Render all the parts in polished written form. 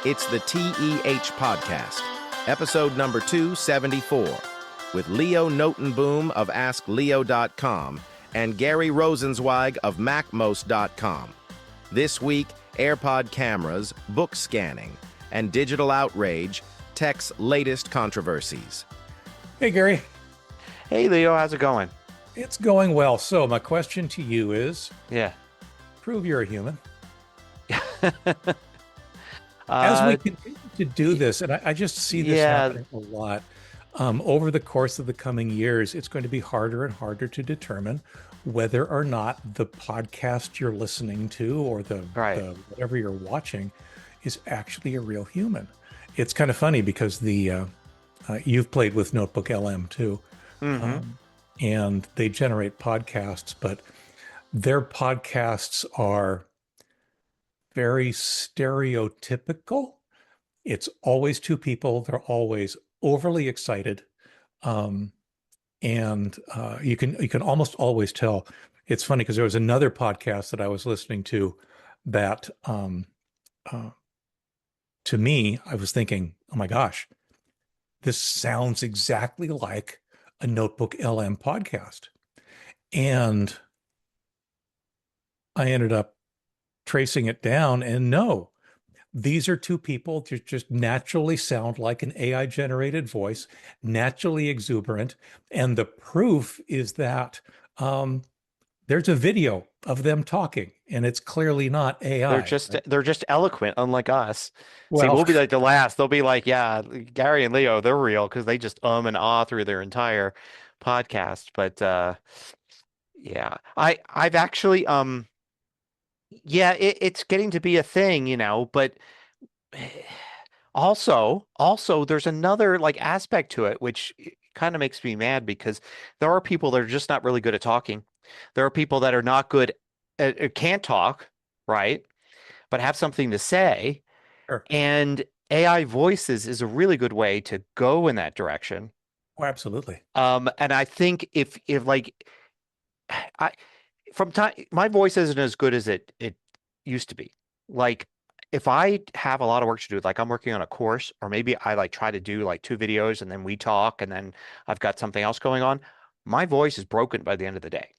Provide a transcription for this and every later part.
It's the TEH podcast, episode number 274, with Leo Notenboom of AskLeo.com and Gary Rosenzweig of MacMost.com. This week, AirPod cameras, book scanning, and digital outrage, tech's latest controversies. Hey, Gary. Hey, Leo, how's it going? It's going well. So my question to you is, Yeah. prove you're a human. As we continue to do this, and I just see this happening a lot, over the course of the coming years, it's going to be harder and harder to determine whether or not the podcast you're listening to or the whatever you're watching is actually a real human. It's kind of funny because you've played with NotebookLM too, and they generate podcasts, but their podcasts are very stereotypical. It's always two people. They're always overly excited. And you can almost always tell. It's funny because there was another podcast that I was listening to that to me, I was thinking, oh my gosh, this sounds exactly like a NotebookLM podcast. And I ended up tracing it down, and no, these are two people that just naturally sound like an AI generated voice, naturally exuberant. And the proof is that there's a video of them talking, and it's clearly not AI. They're just eloquent, unlike us. Well, see, we'll be like the last. They'll be like, yeah, Gary and Leo, they're real because they just and ah through their entire podcast. But yeah, I've actually yeah, it's getting to be a thing, but also there's another like aspect to it which kind of makes me mad because there are people that are just not really good at talking. There are people that are not good at can't talk, right? But have something to say. Sure. And AI voices is a really good way to go in that direction. Oh, absolutely. And I think if like my voice isn't as good as it used to be. Like if I have a lot of work to do, like I'm working on a course, or maybe I like try to do like 2 videos and then we talk and then I've got something else going on, my voice is broken by the end of the day.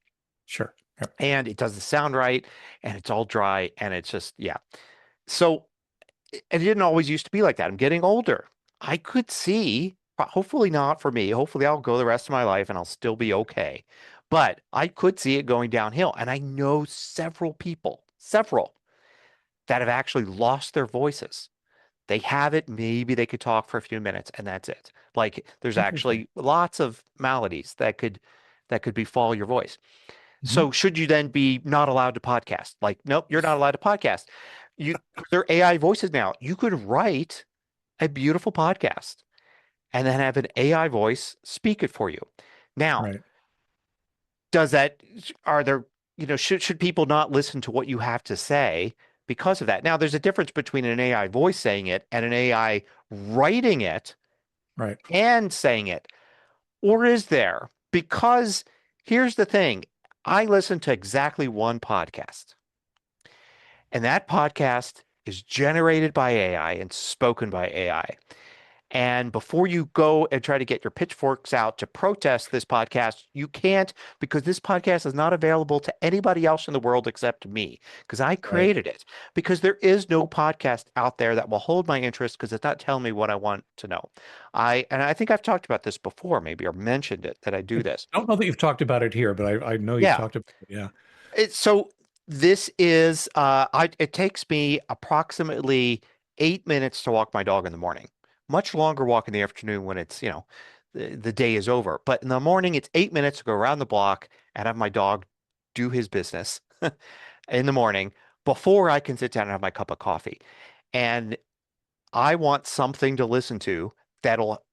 Sure. Yep. And it doesn't sound right and it's all dry and it's just, yeah. So it didn't always used to be like that. I'm getting older. I could see, hopefully not for me, hopefully I'll go the rest of my life and I'll still be okay. But I could see it going downhill. And I know several people, that have actually lost their voices. They have it, maybe they could talk for a few minutes and that's it. Like there's actually lots of maladies that could befall your voice. So should you then be not allowed to podcast? Like, nope, you're not allowed to podcast. They're AI voices now. You could write a beautiful podcast and then have an AI voice speak it for you. Now, should people not listen to what you have to say because of that? Now, there's a difference between an AI voice saying it and an AI writing it and saying it. Or is there? Because here's the thing. I listen to exactly one podcast. And that podcast is generated by AI and spoken by AI. And before you go and try to get your pitchforks out to protest this podcast, you can't, because this podcast is not available to anybody else in the world except me, because I created it. Because there is no podcast out there that will hold my interest because it's not telling me what I want to know. I think I've talked about this before, maybe, or mentioned it, that I do this. I don't know that you've talked about it here, but I know you've talked about it. Yeah. So this is, it takes me approximately 8 minutes to walk my dog in the morning. Much longer walk in the afternoon when it's, the day is over. But in the morning, it's 8 minutes to go around the block and have my dog do his business in the morning before I can sit down and have my cup of coffee. And I want something to listen to that'll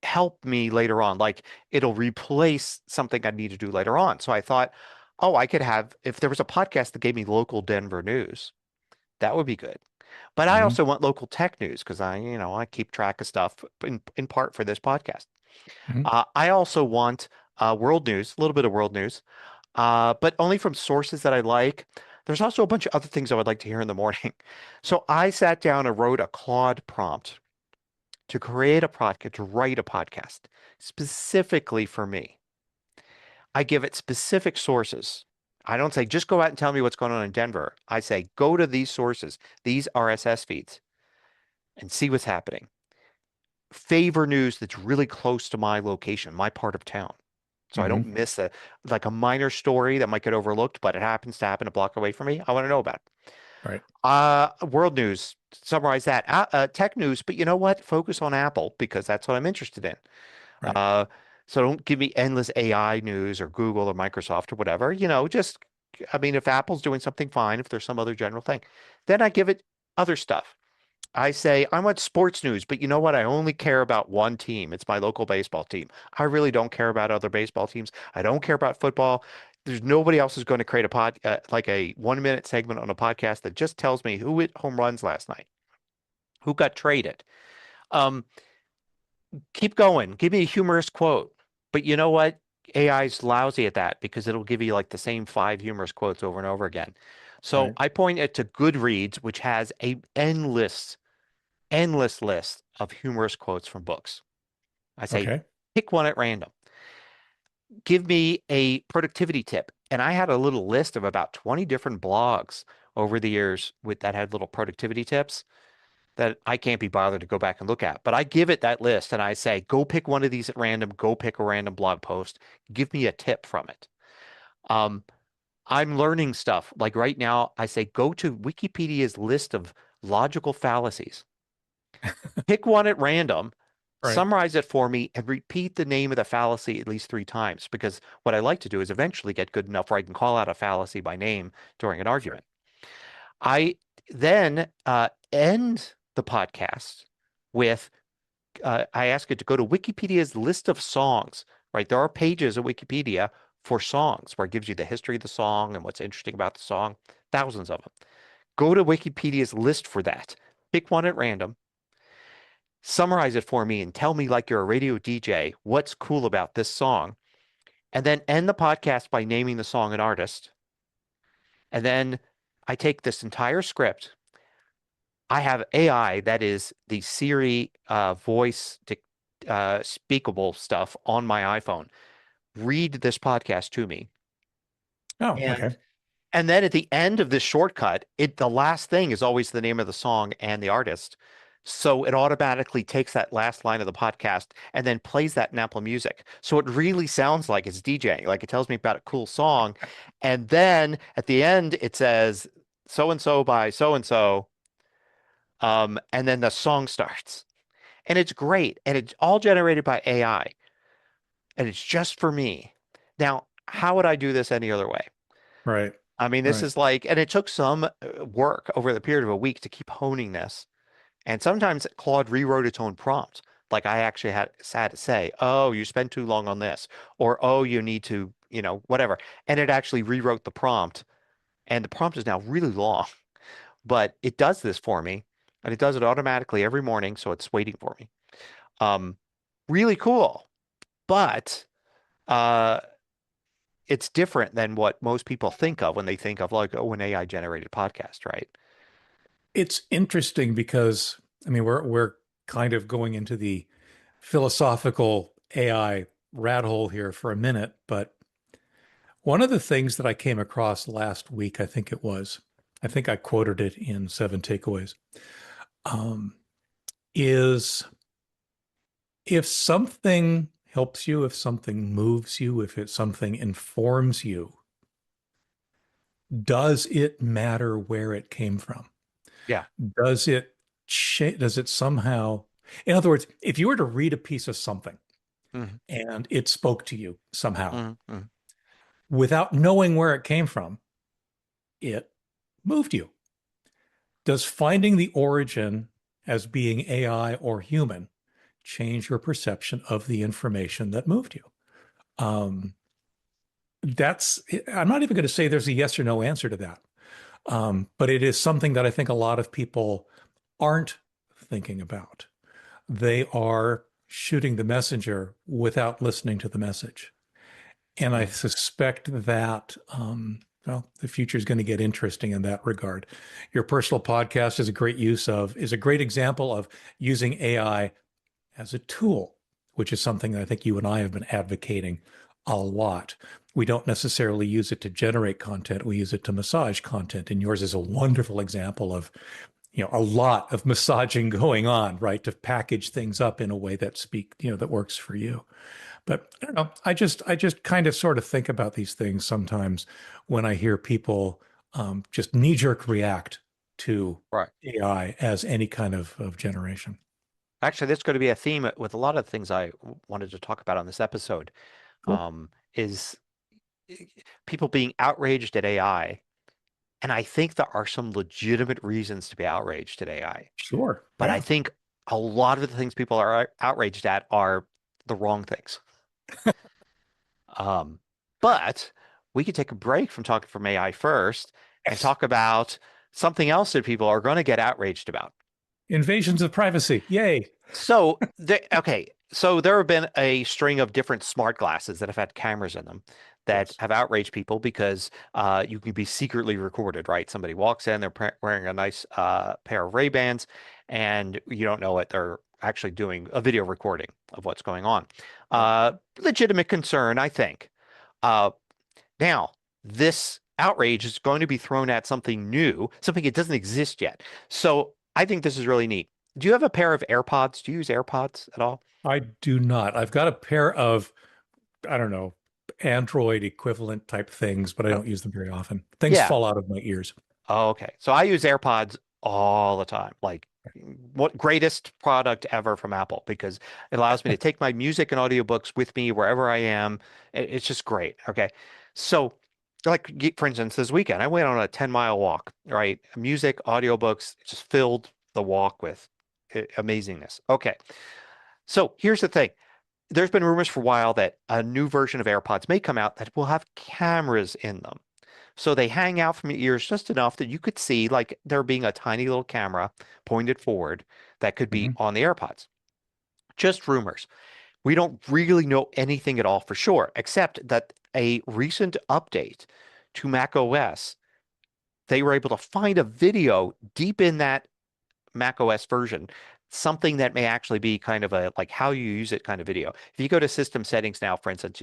help me later on. Like it'll replace something I need to do later on. So I thought, I could have, if there was a podcast that gave me local Denver news, that would be good. But I also want local tech news because I keep track of stuff in part for this podcast. I also want world news, a little bit of world news, but only from sources that I like. There's also a bunch of other things I would like to hear in the morning. So I sat down and wrote a Claude prompt to create a podcast, to write a podcast specifically for me. I give it specific sources. I don't say, just go out and tell me what's going on in Denver. I say, go to these sources, these RSS feeds, and see what's happening. Favor news that's really close to my location, my part of town. So I don't miss like a minor story that might get overlooked, but it happens to happen a block away from me. I want to know about it. Right. World news, summarize that. Tech news, but you know what? Focus on Apple because that's what I'm interested in. Right. So don't give me endless AI news or Google or Microsoft or whatever. Just, I mean, if Apple's doing something, fine. If there's some other general thing, then I give it other stuff. I say, I want sports news, but you know what? I only care about one team. It's my local baseball team. I really don't care about other baseball teams. I don't care about football. There's nobody else who's going to create like a 1 minute segment on a podcast that just tells me who hit home runs last night, who got traded. Keep going. Give me a humorous quote. But you know what? AI is lousy at that because it'll give you like the same 5 humorous quotes over and over again. So I point it to Goodreads, which has a endless list of humorous quotes from books. I say, pick one at random. Give me a productivity tip. And I had a little list of about 20 different blogs over the years that had little productivity tips that I can't be bothered to go back and look at. But I give it that list and I say, go pick one of these at random, go pick a random blog post, give me a tip from it. I'm learning stuff. Like right now, I say, go to Wikipedia's list of logical fallacies. Pick one at random, summarize it for me, and repeat the name of the fallacy at least 3 times. Because what I like to do is eventually get good enough where I can call out a fallacy by name during an argument. I then end the podcast with I ask it to go to Wikipedia's list of songs, right? There are pages of Wikipedia for songs where it gives you the history of the song and what's interesting about the song, thousands of them. Go to Wikipedia's list for that. Pick one at random, summarize it for me, and tell me like you're a radio DJ what's cool about this song, and then end the podcast by naming the song and artist. And then I take this entire script. I have AI that is the Siri voice speakable stuff on my iPhone. Read this podcast to me. Oh, okay. And then at the end of this shortcut, the last thing is always the name of the song and the artist. So it automatically takes that last line of the podcast and then plays that in Apple Music. So it really sounds like it's DJing, like it tells me about a cool song. And then at the end, it says so-and-so by so-and-so. And then the song starts. And it's great. And it's all generated by AI. And it's just for me. Now, how would I do this any other way? Right. I mean, this is like, and it took some work over the period of a week to keep honing this. And sometimes Claude rewrote its own prompt. Like I actually had to say, oh, you spent too long on this, or oh, you need to, whatever. And it actually rewrote the prompt. And the prompt is now really long, but it does this for me. And it does it automatically every morning. So it's waiting for me. Really cool. But it's different than what most people think of when they think of like, oh, an AI generated podcast, right? It's interesting because, I mean, we're kind of going into the philosophical AI rat hole here for a minute, but one of the things that I came across last week, I think I quoted it in 7 Takeaways, is if something helps you, if something moves you, if something informs you, does it matter where it came from? Yeah. Does it somehow, in other words, if you were to read a piece of something and it spoke to you somehow without knowing where it came from, it moved you. Does finding the origin as being AI or human change your perception of the information that moved you? I'm not even going to say there's a yes or no answer to that. But it is something that I think a lot of people aren't thinking about. They are shooting the messenger without listening to the message. And I suspect that Well, the future is going to get interesting in that regard. Your personal podcast is a great example of using AI as a tool, which is something that I think you and I have been advocating a lot. We don't necessarily use it to generate content. We use it to massage content. And yours is a wonderful example of, a lot of massaging going on, right? To package things up in a way that works for you. But I don't know. I just kind of sort of think about these things sometimes when I hear people just knee-jerk react to Right. AI as any kind of generation. Actually, that's going to be a theme with a lot of things I wanted to talk about on this episode. Cool. Is people being outraged at AI. And I think there are some legitimate reasons to be outraged at AI. Sure. But I Yeah. think a lot of the things people are outraged at are the wrong things. But we could take a break from talking from AI first and Yes. talk about something else that people are going to get outraged about. Invasions of privacy. Yay. So, so there have been a string of different smart glasses that have had cameras in them that Yes. have outraged people because you can be secretly recorded, right? Somebody walks in, they're wearing a nice pair of Ray-Bans, and you don't know it. They're actually doing a video recording of what's going on. Right. Legitimate concern, I think. Uh, Now, this outrage is going to be thrown at something new, something that doesn't exist yet. So I think this is really neat. Do you have a pair of AirPods? Do you use AirPods at all? I do not. I've got a pair of, I don't know, Android equivalent type things, but I Oh, don't use them very often. Things yeah. fall out of my ears. Oh, okay. So I use AirPods all the time. Like, what greatest product ever from Apple because it allows me to take my music and audiobooks with me wherever I am. It's just great. Okay. So, like, for instance, this weekend I went on a 10-mile walk, right? Music, audiobooks, just filled the walk with amazingness. Okay. So here's the thing. There's been rumors for a while that a new version of AirPods may come out that will have cameras in them. So they hang out from your ears just enough that you could see like there being a tiny little camera pointed forward that could be Hmm. on the AirPods. Just rumors. We don't really know anything at all for sure, except that a recent update to Mac OS, they were able to find a video deep in that Mac OS version, something that may actually be kind of a like how you use it kind of video. If you go to system settings now, for instance,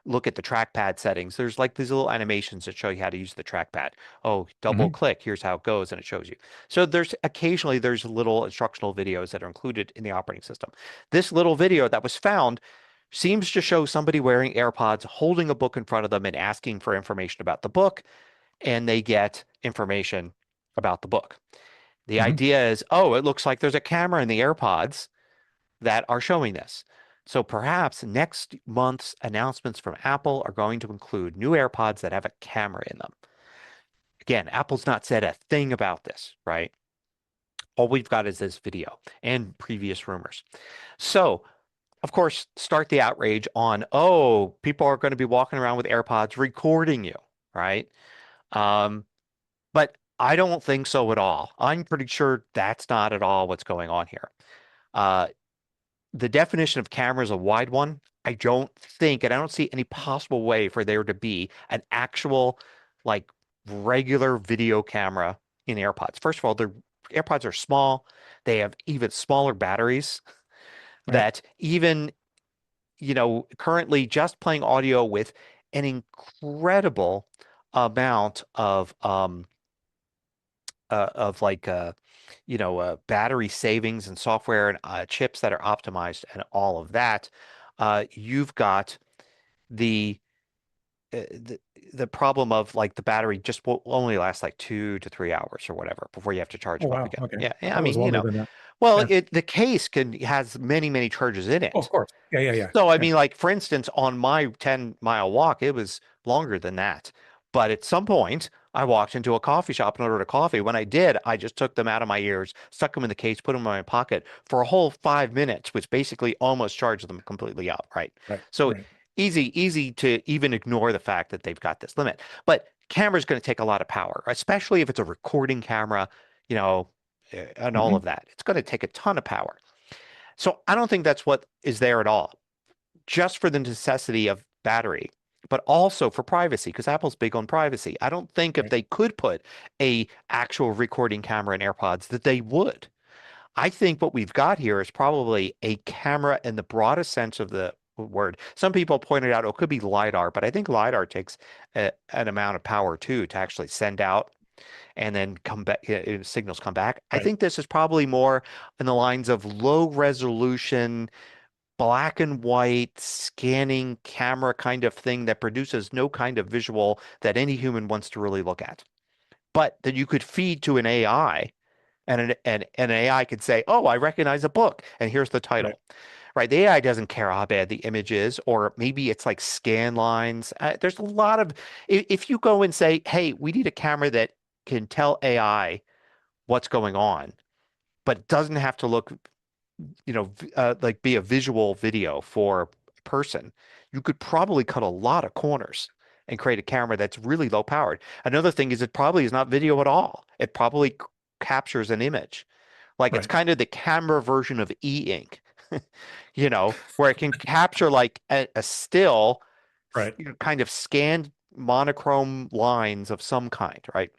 look at the trackpad settings, there's like these little animations that show you how to use the trackpad. Oh, double Hmm. click, here's how it goes, and it shows you. So there's little instructional videos that are included in the operating system. This little video that was found seems to show somebody wearing AirPods, holding a book in front of them and asking for information about the book, and they get information about the book. The Hmm. idea is, oh, it looks like there's a camera in the AirPods that are showing this. So perhaps next month's announcements from Apple are going to include new AirPods that have a camera in them. Again, Apple's not said a thing about this, right? All we've got is this video and previous rumors. So, of course, start the outrage on, oh, people are going to be walking around with AirPods recording you, right? Um, but I don't think so at all. I'm pretty sure that's not at all what's going on here. Uh, the definition of camera is a wide one. I don't think, and I don't see any possible way for there to be an actual, like, regular video camera in AirPods. First of all, the AirPods are small. They have even smaller batteries Right. that even, currently just playing audio with an incredible amount of like battery savings and software and chips that are optimized and all of that. You've got the uh, the the problem of like the battery just will only last like 2 to 3 hours or whatever before you have to charge Oh, them up wow. again. Okay. Yeah, I yeah. I thought it was mean, longer than that. well, Yeah. the case has many, many charges in Oh, of it. course. Yeah. Yeah. Yeah. So, I Yeah. mean, like for instance, on my 10-mile walk, it was longer than that. But at some point, I walked into a coffee shop and ordered a coffee. When I did, I just took them out of my ears, stuck them in the case, put them in my pocket for a whole 5 minutes, which basically almost charged them completely up, right? Right. So Right. easy to even ignore the fact that they've got this limit. But camera's going to take a lot of power, especially if it's a recording camera, you know, and all Hmm. of that. It's going to take a ton of power. So I don't think that's what is there at all. Just for the necessity of battery. but also for privacy, because Apple's big on privacy. I don't think if they could put a actual recording camera in AirPods that they would. I think what we've got here is probably a camera in the broadest sense of the word. Some people pointed out, oh, it could be LiDAR, but I think LiDAR takes an amount of power too to actually send out and then come back, signals come back. I think this is probably more in the lines of low resolution, black and white scanning camera kind of thing that produces no kind of visual that any human wants to really look at. But that you could feed to an AI and an AI could say, oh, I recognize a book and here's the title. Right. The AI doesn't care how bad the image is, or maybe it's like scan lines. There's a lot of, if you go and say, hey, we need a camera that can tell AI what's going on, but doesn't have to look, like be a visual video for a person, you could probably cut a lot of corners and create a camera that's really low powered. Another thing is it probably is not video at all. It probably captures an image. Like it's kind of the camera version of e-ink, where it can capture like a still, kind of scanned monochrome lines of some kind, right?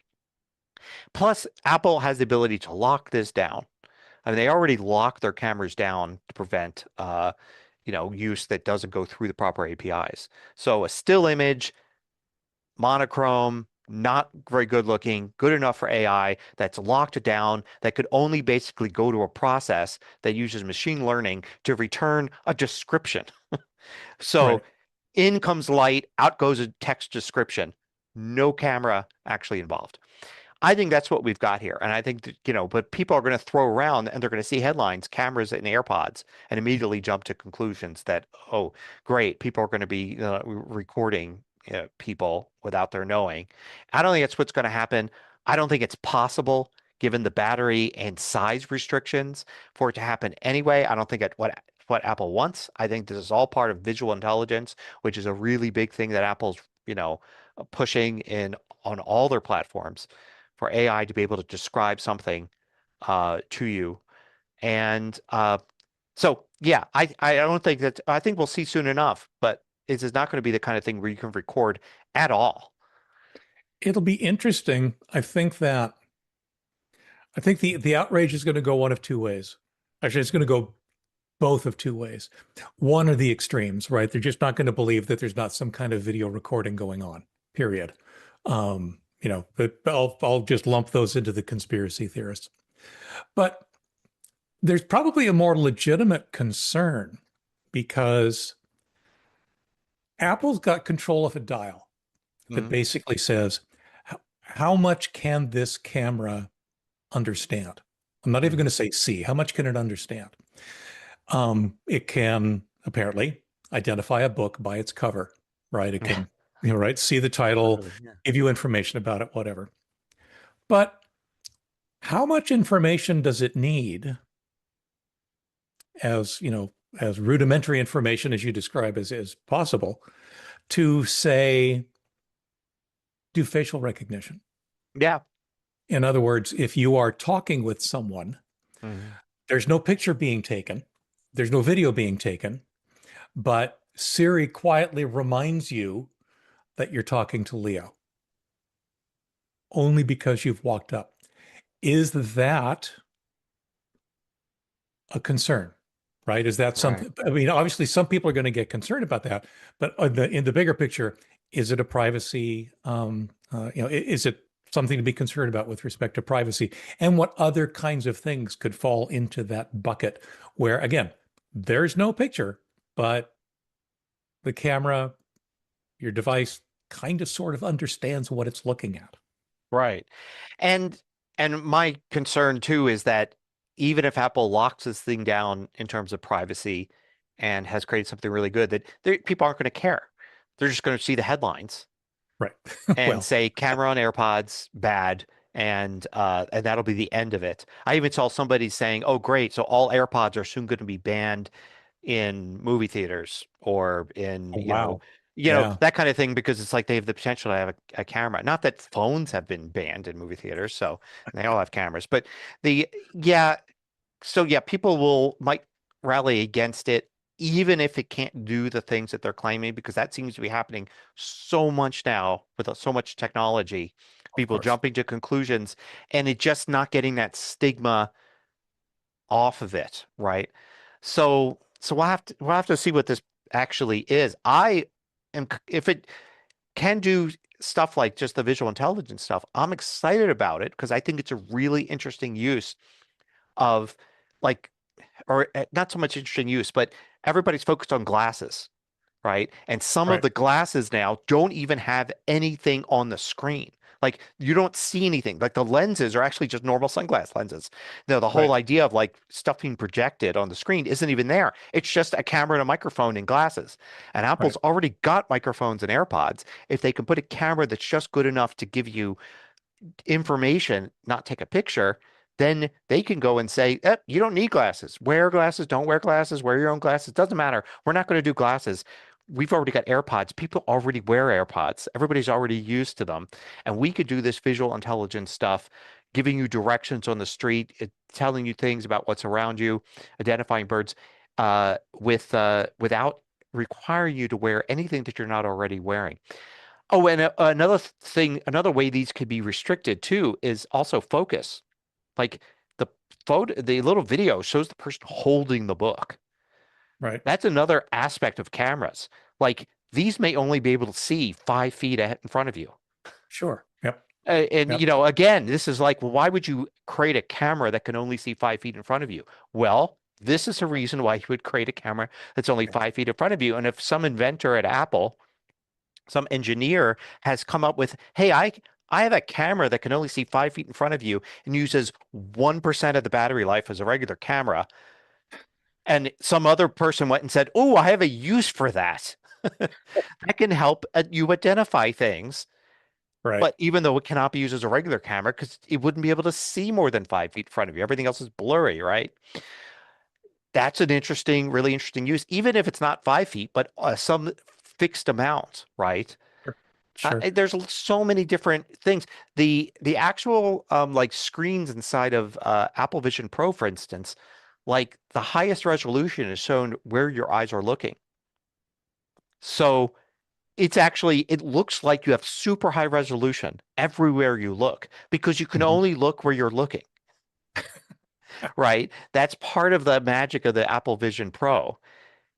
Plus, Apple has the ability to lock this down. I mean, they already lock their cameras down to prevent, use that doesn't go through the proper APIs. So a still image, monochrome, not very good looking, good enough for AI, that's locked down, that could only basically go to a process that uses machine learning to return a description. So in comes light, out goes a text description. No camera actually involved. I think that's what we've got here. And I think that, but people are going to throw around and they're going to see headlines, cameras in AirPods, and immediately jump to conclusions that, oh, great, people are going to be recording people without their knowing. I don't think that's what's going to happen. I don't think it's possible, given the battery and size restrictions, for it to happen anyway. I don't think what Apple wants. I think this is all part of visual intelligence, which is a really big thing that Apple's, pushing in on all their platforms, for AI to be able to describe something to you. And so, yeah, I don't think that, I think we'll see soon enough, but this is not going to be the kind of thing where you can record at all. It'll be interesting. I think the outrage is going to go one of two ways. Actually, it's going to go both of two ways. One are the extremes, right? They're just not going to believe that there's not some kind of video recording going on, period. But I'll just lump those into the conspiracy theorists. But there's probably a more legitimate concern because Apple's got control of a dial that basically says, how much can this camera understand? I'm not even going to say see. How much can it understand? It can apparently identify a book by its cover, right? It can, see the title, give you information about it, whatever. But how much information does it need as rudimentary information as you describe as possible to say, do facial recognition? Yeah. In other words, if you are talking with someone, there's no picture being taken, there's no video being taken, but Siri quietly reminds you that you're talking to Leo only because you've walked up. Is that a concern, right? Is that something? I mean, obviously some people are going to get concerned about that, but in the bigger picture, is it a privacy, is it something to be concerned about with respect to privacy? And what other kinds of things could fall into that bucket where, again, there's no picture, but the camera, your device kind of sort of understands what it's looking at. Right. And my concern too is that even if Apple locks this thing down in terms of privacy and has created something really good, that people aren't going to care. They're just going to see the headlines. Right. And say camera on AirPods bad, and that'll be the end of it. I even saw somebody saying, "Oh, great! So all AirPods are soon going to be banned in movie theaters or in that kind of thing," because it's like they have the potential to have a camera. Not that phones have been banned in movie theaters, so they all have cameras. But people might rally against it even if it can't do the things that they're claiming, because that seems to be happening so much now with so much technology, Of people course. jumping to conclusions and it just not getting that stigma off of it, right? So we'll have to see what this actually is. If it can do stuff like just the visual intelligence stuff, I'm excited about it because I think it's a really interesting use of like, or not so much interesting use, but everybody's focused on glasses, right? And some of Right. the glasses now don't even have anything on the screen. Like you don't see anything. Like the lenses are actually just normal sunglass lenses. The whole Right. idea of like stuff being projected on the screen isn't even there. It's just a camera and a microphone and glasses. And Apple's Right. already got microphones and AirPods. If they can put a camera that's just good enough to give you information, not take a picture, then they can go and say, you don't need glasses. Wear glasses, don't wear glasses, wear your own glasses. Doesn't matter. We're not going to do glasses. We've already got AirPods. People already wear AirPods. Everybody's already used to them. And we could do this visual intelligence stuff, giving you directions on the street, telling you things about what's around you, identifying birds, without requiring you to wear anything that you're not already wearing. Oh, and another thing, another way these could be restricted too is also focus. Like the the little video shows the person holding the book. Right. That's another aspect of cameras. Like these may only be able to see 5 feet ahead in front of you. Sure. Yep. And Yep. again, this is like, well, why would you create a camera that can only see 5 feet in front of you? Well, this is a reason why you would create a camera that's only 5 feet in front of you. And if some inventor at Apple, some engineer has come up with, hey, I have a camera that can only see 5 feet in front of you and uses 1% of the battery life as a regular camera. And some other person went and said, oh, I have a use for that. That can help you identify things. Right. But even though it cannot be used as a regular camera, because it wouldn't be able to see more than 5 feet in front of you, everything else is blurry, right? That's an interesting, really interesting use, even if it's not 5 feet, but some fixed amount, right? Sure. Sure. There's so many different things. The actual like screens inside of Apple Vision Pro, for instance, like the highest resolution is shown where your eyes are looking. So it looks like you have super high resolution everywhere you look because you can Mhm. only look where you're looking, right? That's part of the magic of the Apple Vision Pro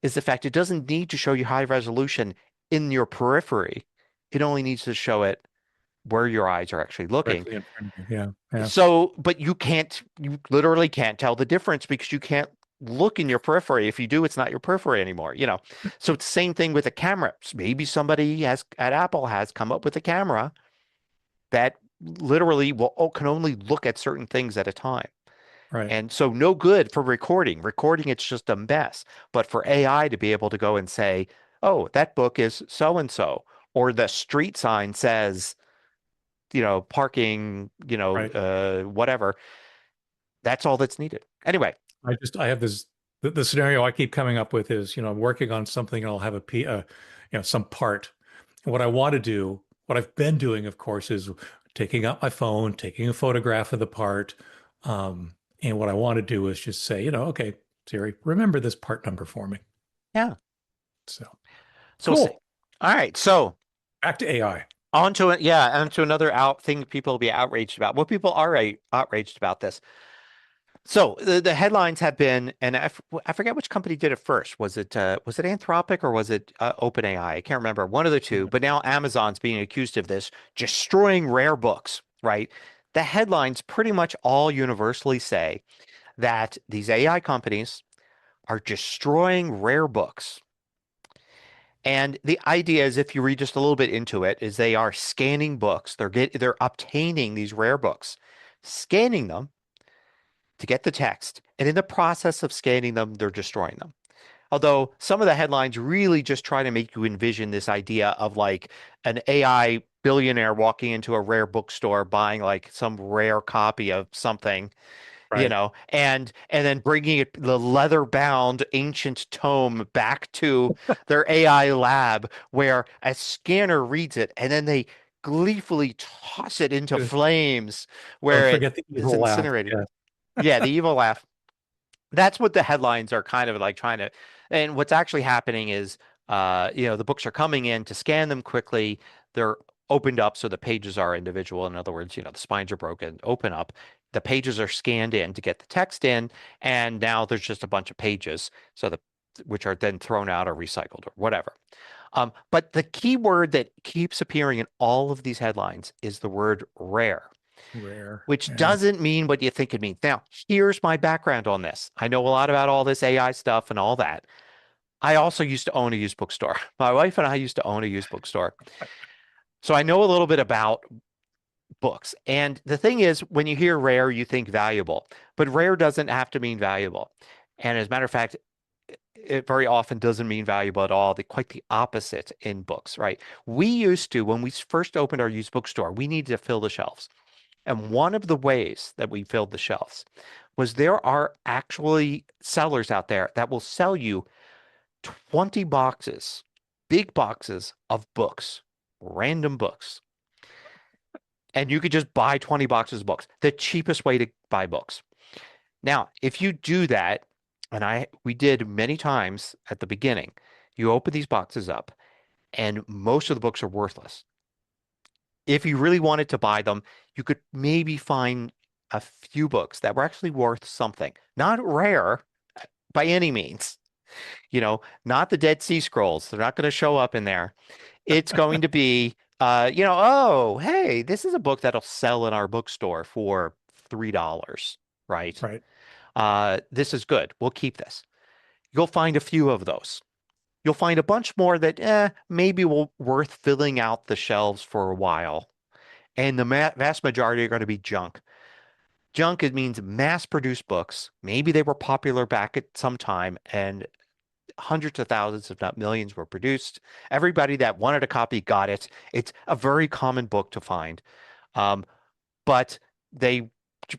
is the fact it doesn't need to show you high resolution in your periphery. It only needs to show it where your eyes are actually looking. Directly in front of you. Yeah. Yeah. So, but you literally can't tell the difference because you can't look in your periphery. If you do, it's not your periphery anymore, you know. So it's the same thing with a camera. Maybe somebody at Apple has come up with a camera that literally can only look at certain things at a time. Right. And so no good for recording. Recording, it's just a mess. But for AI to be able to go and say, oh, that book is so and so, or the street sign says, parking, Right. whatever. That's all that's needed. Anyway, I have this, the scenario I keep coming up with is, I'm working on something and I'll have some part. And what I want to do, what I've been doing, of course, is taking out my phone, taking a photograph of the part. And what I want to do is just say, okay, Siri, remember this part number for me. yeah. So So, cool. All right. So Back to AI. onto another thing people will be outraged about. Well, people are outraged about this. So the headlines have been, and I forget which company did it first. Was it Anthropic or was it OpenAI? I can't remember. One of the two. But now Amazon's being accused of this, destroying rare books, right? The headlines pretty much all universally say that these AI companies are destroying rare books. And the idea is, if you read just a little bit into it, is they are scanning books. They're obtaining these rare books, scanning them to get the text. And in the process of scanning them, they're destroying them. Although some of the headlines really just try to make you envision this idea of like an AI billionaire walking into a rare bookstore, buying like some rare copy of something, Right. and then bringing the leather bound ancient tome back to their AI lab where a scanner reads it and then they gleefully toss it into flames Don't where it forget the is evil laugh. incinerated. Yeah. Yeah, the evil laugh. That's what the headlines are kind of like trying to And what's actually happening is, the books are coming in to scan them quickly. They're opened up so the pages are individual. In other words, the spines are broken, open up. The pages are scanned in to get the text in, and now there's just a bunch of pages, which are then thrown out or recycled or whatever. But the key word that keeps appearing in all of these headlines is the word rare. Rare. Which Yeah. doesn't mean what you think it means. Now, here's my background on this. I know a lot about all this AI stuff and all that. I also used to own a used bookstore. My wife and I used to own a used bookstore. So I know a little bit about books. And the thing is, when you hear rare, you think valuable, but rare doesn't have to mean valuable. And as a matter of fact, it very often doesn't mean valuable at all. Quite the opposite in books, right? We used to, when we first opened our used bookstore, we needed to fill the shelves. And one of the ways that we filled the shelves was there are actually sellers out there that will sell you 20 boxes, big boxes of books, random books. And you could just buy 20 boxes of books, the cheapest way to buy books. Now, if you do that, and we did many times at the beginning, you open these boxes up and most of the books are worthless. If you really wanted to buy them, you could maybe find a few books that were actually worth something. Not rare by any means. Not the Dead Sea Scrolls. They're not going to show up in there. It's going to be, oh, hey, this is a book that'll sell in our bookstore for $3, right? Right. This is good. We'll keep this. You'll find a few of those. You'll find a bunch more that maybe will worth filling out the shelves for a while. And the vast majority are going to be junk. Junk, it means mass-produced books. Maybe they were popular back at some time, and hundreds of thousands, if not millions, were produced. Everybody that wanted a copy got it. It's a very common book to find. But they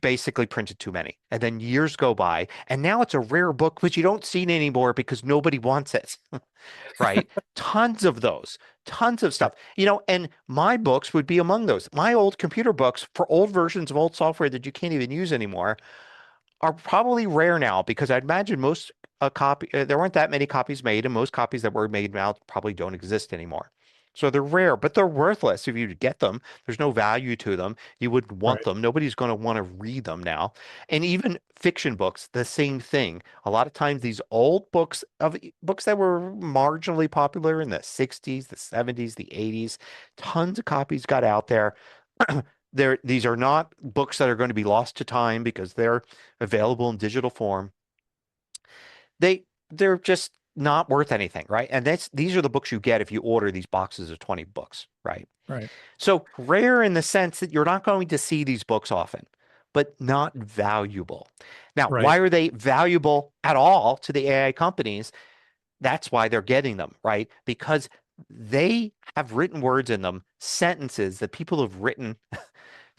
basically printed too many. And then years go by, and now it's a rare book, which you don't see anymore because nobody wants it. Right? Tons of those, tons of stuff. And my books would be among those. My old computer books for old versions of old software that you can't even use anymore are probably rare now because I'd imagine most there weren't that many copies made, and most copies that were made now probably don't exist anymore. So they're rare, but they're worthless if you get them. There's no value to them. You wouldn't want Right. them. Nobody's going to want to read them now. And even fiction books, the same thing. A lot of times these old books that were marginally popular in the 60s, the 70s, the 80s, tons of copies got out there. These are not books that are going to be lost to time because they're available in digital form. They're just not worth anything, right? And these are the books you get if you order these boxes of 20 books, right? Right. So rare in the sense that you're not going to see these books often, but not valuable. Now, Right. why are they valuable at all to the AI companies? That's why they're getting them, right? Because they have written words in them, sentences that people have written,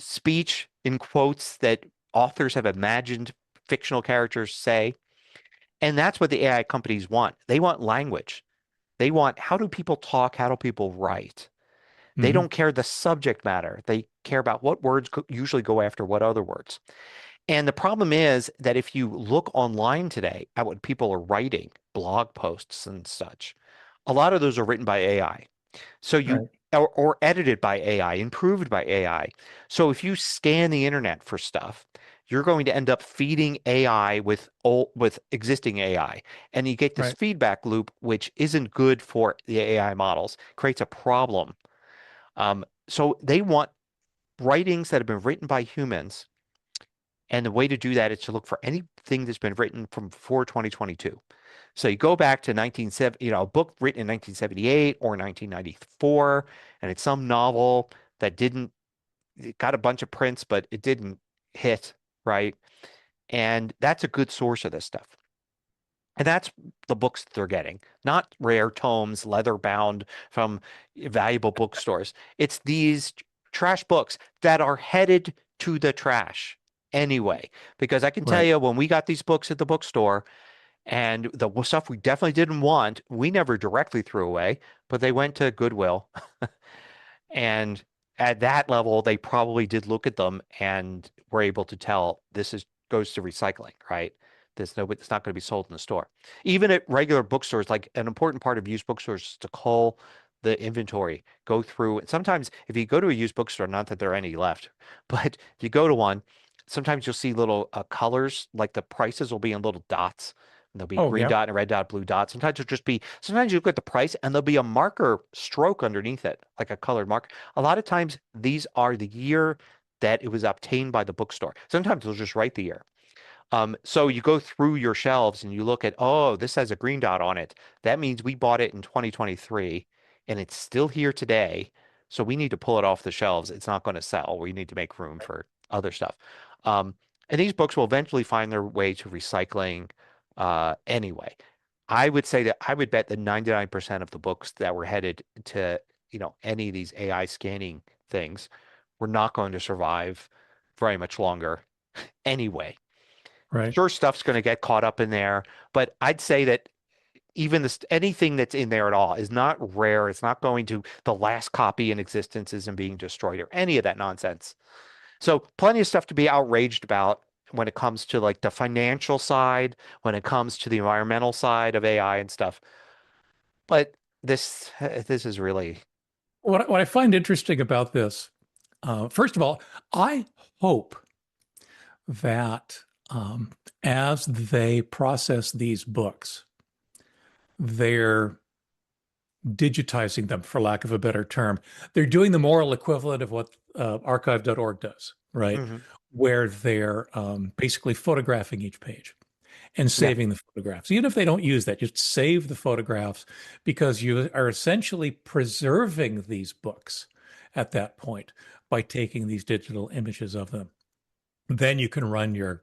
speech in quotes that authors have imagined fictional characters say. And that's what the AI companies want. They want language. They want, how do people talk? How do people write? They Hmm. don't care the subject matter. They care about what words usually go after what other words. And the problem is that if you look online today at what people are writing, blog posts and such, a lot of those are written by AI. So Right. or edited by AI, improved by AI. So if you scan the internet for stuff, you're going to end up feeding AI with existing AI, and you get this Right. feedback loop, which isn't good for the AI models, creates a problem. So they want writings that have been written by humans, and the way to do that is to look for anything that's been written from before 2022. So you go back to 1970, a book written in 1978 or 1994, and it's some novel that it got a bunch of prints, but it didn't hit, right? And that's a good source of this stuff. And that's the books that they're getting, not rare tomes, leather bound from valuable bookstores. It's these trash books that are headed to the trash anyway. Because I can tell Right. you, when we got these books at the bookstore, and the stuff we definitely didn't want, we never directly threw away, but they went to Goodwill. And at that level, they probably did look at them and were able to tell this goes to recycling, right? It's not going to be sold in the store. Even at regular bookstores, like an important part of used bookstores is to cull the inventory, go through. And sometimes if you go to a used bookstore, not that there are any left, but if you go to one, sometimes you'll see little colors, like the prices will be in little dots. And there'll be Oh, green yeah. dot and red dot, blue dot. Sometimes you look at the price and there'll be a marker stroke underneath it, like a colored mark. A lot of times these are the year that it was obtained by the bookstore. Sometimes they'll just write the year. So you go through your shelves and you look at, oh, this has a green dot on it. That means we bought it in 2023 and it's still here today. So we need to pull it off the shelves. It's not going to sell. We need to make room for other stuff. Um, and these books will eventually find their way to recycling anyway. I would say that I would bet that 99% of the books that were headed to, any of these AI scanning things were not going to survive very much longer anyway. Right. Sure, stuff's going to get caught up in there, but I'd say that even anything that's in there at all is not rare. It's not going to the last copy in existence isn't being destroyed or any of that nonsense. So plenty of stuff to be outraged about when it comes to like the financial side, when it comes to the environmental side of AI and stuff. But this is really What I find interesting about this, first of all, I hope that as they process these books, they're digitizing them, for lack of a better term. They're doing the moral equivalent of what archive.org does, right? mhm. Where they're basically photographing each page and Yeah, saving the photographs. Even if they don't use that, just save the photographs because you are essentially preserving these books at that point by taking these digital images of them. Then you can run your,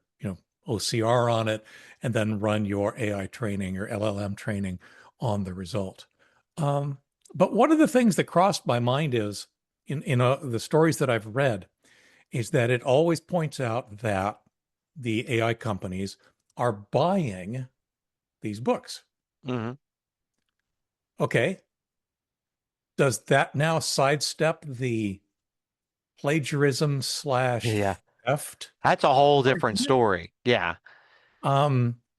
OCR on it and then run your AI training or LLM training on the result. But one of the things that crossed my mind is in the stories that I've read is that it always points out that the AI companies are buying these books. hmm Okay. Does that now sidestep the plagiarism slash yeah. theft That's a whole different argument? story. Yeah,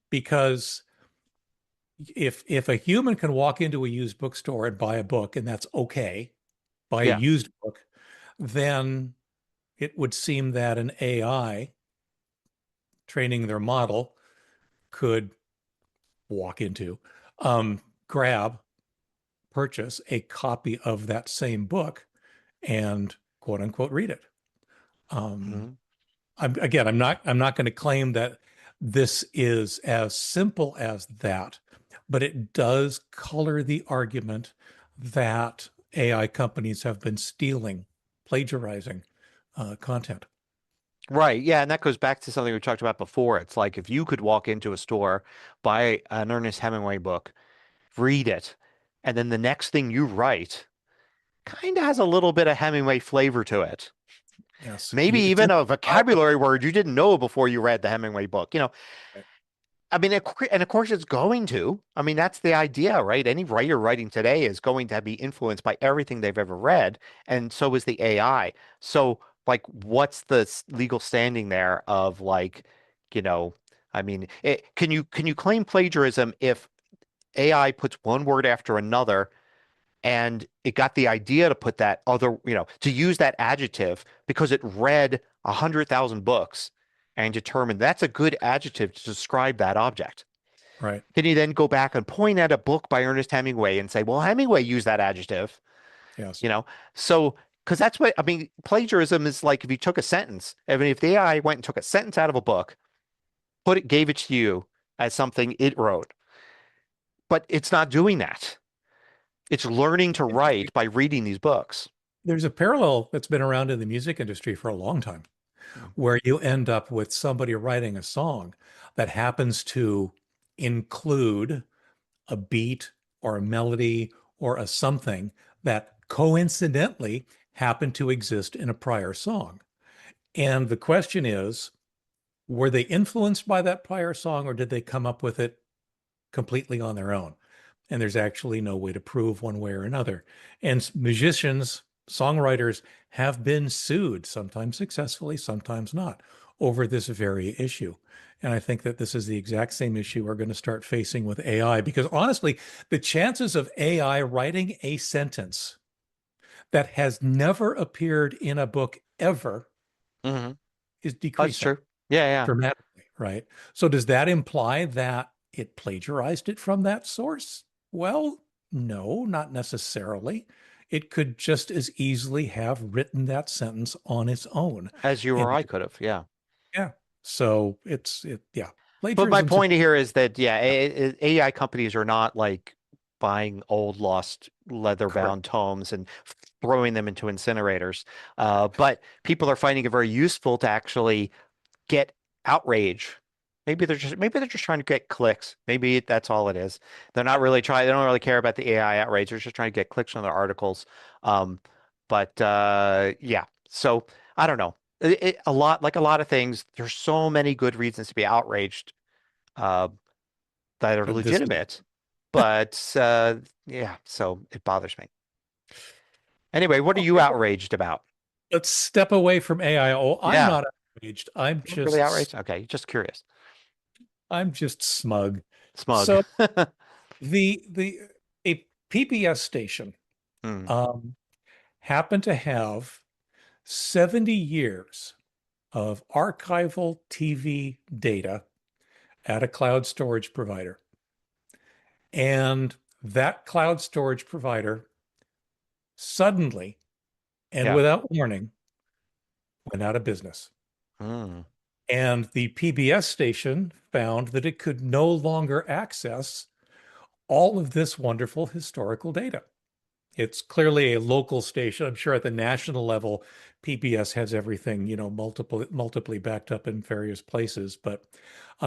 Because if a human can walk into a used bookstore and buy a book, and that's okay, buy a yeah. used book, then it would seem that an AI training their model could walk into, grab, purchase a copy of that same book and quote unquote read it. Um, Mhm. I'm not going to claim that this is as simple as that, but it does color the argument that AI companies have been stealing, plagiarizing content. Right. Yeah. And that goes back to something we talked about before. It's like if you could walk into a store, buy an Ernest Hemingway book, read it, and then the next thing you write kind of has a little bit of Hemingway flavor to it. Yes, Maybe it's even in a the style. vocabulary word you didn't know before you read the Hemingway book. I mean, and of course it's going to. I mean, that's the idea, right? Any writer writing today is going to be influenced by everything they've ever read, and so is the AI. So, like, what's the legal standing there of like, you know, I mean, can you claim plagiarism if AI puts one word after another and it got the idea to put that other, to use that adjective because it read 100,000 books and determined that's a good adjective to describe that object. Right. Can you then go back and point at a book by Ernest Hemingway and say, well, Hemingway used that adjective, Yes. you know? So, because that's what, I mean, plagiarism is like if you took a sentence, I mean, if the AI went and took a sentence out of a book, gave it to you as something it wrote, but it's not doing that. It's learning to write by reading these books. There's a parallel that's been around in the music industry for a long time, where you end up with somebody writing a song that happens to include a beat or a melody or a something that coincidentally happened to exist in a prior song. And the question is, were they influenced by that prior song or did they come up with it completely on their own? And there's actually no way to prove one way or another. And musicians, songwriters have been sued, sometimes successfully, sometimes not, over this very issue. And I think that this is the exact same issue we're going to start facing with AI, because honestly, the chances of AI writing a sentence that has never appeared in a book ever is That's decreasing true. Yeah. dramatically, right? So does that imply that it plagiarized it from that source? Well, no, not necessarily. It could just as easily have written that sentence on its own. As you or And I could have. Yeah. yeah, so yeah, But my plagiarism's a, point here is that, yeah, AI companies are not like buying old, lost, correct. leather-bound tomes and throwing them into incinerators. But people are finding it very useful to actually get outrage. Maybe they're just trying to get clicks. Maybe that's all it is. They're not really trying. They don't really care about the AI outrage. They're just trying to get clicks on their articles. Um, but yeah. So I don't know. A lot of things. There's so many good reasons to be outraged uh, that are But this, legitimate. But yeah. So it bothers me. Anyway, what are you okay, outraged about? let's step away from AI. Oh, I'm Yeah. not outraged. I'm Not really just outraged. Okay, just curious. smug. Smug. So the a PBS station Hmm. um, happened to have 70 years of archival TV data at a cloud storage provider. And that cloud storage provider suddenly and Yeah. without warning went out of business. Hmm. And the PBS station found that it could no longer access all of this wonderful historical data. It's clearly a local station. I'm sure at the national level, PBS has everything, multiply backed up in various places. But